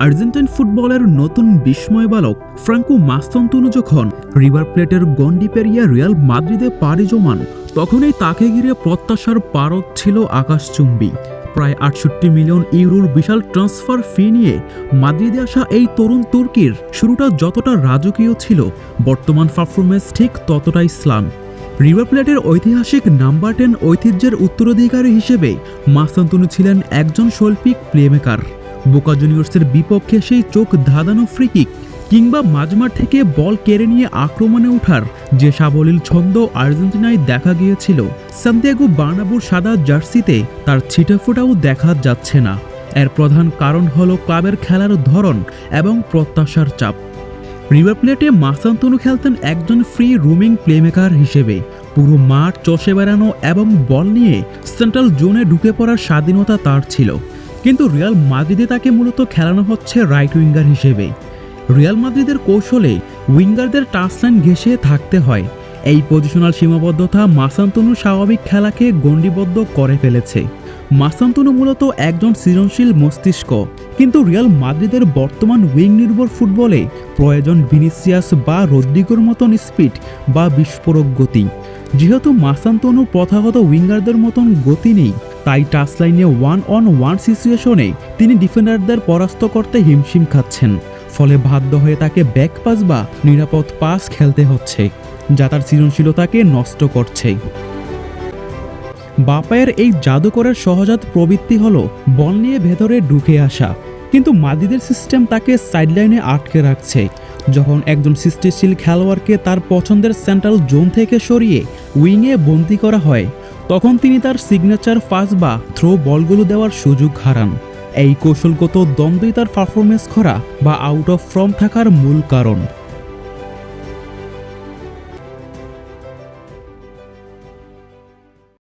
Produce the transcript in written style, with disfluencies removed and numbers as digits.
Argentine ফুটবলের নতুন বিস্ময় বালক ফ্রাঙ্কো মাস্তান্তোনো যখন রিভার প্লেটের গণ্ডি পেরিয়ে রিয়াল মাদ্রিদে পাড়ি জমান, তখনই তাকে ঘিরে প্রত্যাশার পারদ ছিল আকাশচুম্বী। প্রায় ৬৮ মিলিয়ন ইউরোর বিশাল ট্রান্সফার ফি নিয়ে মাদ্রিদে আসা এই তরুণ তুর্কির শুরুটা যতটা রাজকীয় ছিল, বর্তমান পারফরমেন্স ঠিক ততটাই স্লান। রিভার প্লেটের ঐতিহাসিক নাম্বার 10 ঐতিহ্যের উত্তরাধিকারী হিসেবে মাস্তান্তোনো ছিলেন একজন শৈল্পিক প্লেমেকার। বোকা জুনিয়র্সের বিপক্ষে সেই চোখ ধাঁধানো ফ্রিকিক কিংবা মাঝমাঠ থেকে বল কেড়ে নিয়ে আক্রমণে ওঠার যে সাবলীল ছন্দ আর্জেন্টিনায় দেখা গিয়েছিল, সান্তিয়াগো বার্নাব্যুর সাদা জার্সিতে তার ছিটেফোঁটাও দেখা যাচ্ছে না। এর প্রধান কারণ হলো ক্লাবের খেলার ধরন এবং প্রত্যাশার চাপ। রিভার প্লেটে মাস্তান্তোনো খেলতেন একজন ফ্রি রুমিং প্লেমেকার হিসেবে। পুরো মাঠ চষে বেড়ানো এবং বল নিয়ে সেন্ট্রাল জোনে ঢুকে পড়ার স্বাধীনতা তার ছিল। কিন্তু রিয়াল মাদ্রিদে তাকে মূলত খেলানো হচ্ছে রাইট উইঙ্গার হিসেবে। রিয়াল মাদ্রিদের কৌশলে উইঙ্গারদের টাচলাইন ঘেঁষে থাকতে হয়। এই পজিশনাল সীমাবদ্ধতা মাস্তান্তোনোর স্বাভাবিক খেলাকে গণ্ডিবদ্ধ করে ফেলেছে। মাস্তান্তোনো মূলত একজন সৃজনশীল মস্তিষ্ক, কিন্তু রিয়াল মাদ্রিদের বর্তমান উইং নির্ভর ফুটবলে প্রয়োজন ভিনিসিয়াস বা রদ্রিগোর মতন স্পিড বা বিস্ফোরক গতি। যেহেতু মাস্তান্তোনোর প্রথাগত উইঙ্গারদের মতন গতি নেই, তাই টাচলাইনে 1-on-1 সিচুয়েশনে তিনি ডিফেন্ডারদের পরাস্ত করতে হিমশিম খাচ্ছেন। ফলে বাধ্য হয়ে তাকে ব্যাক পাস বা নিরাপদ পাস খেলতে হচ্ছে, যা তার সৃজনশীলতাকে নষ্ট করছে। বাঁ-পায়ের এই জাদুকরের সহজাত প্রবৃত্তি হলো বল নিয়ে ভেতরে ঢুকে আসা, কিন্তু মাদ্রিদের সিস্টেম তাকে সাইডলাইনে আটকে রাখছে। যখন একজন সৃষ্টিশীল খেলোয়াড়কে তার পছন্দের সেন্ট্রাল জোন থেকে সরিয়ে উইংয়ে বন্দী করা হয়, তখন তিনি তার সিগনেচার পাস বা থ্রো বলগুলো দেওয়ার সুযোগ হারান। এই কৌশলগত দ্বন্দ্বই তার পারফরমেন্স খরা বা আউট অফ ফর্ম থাকার মূল কারণ।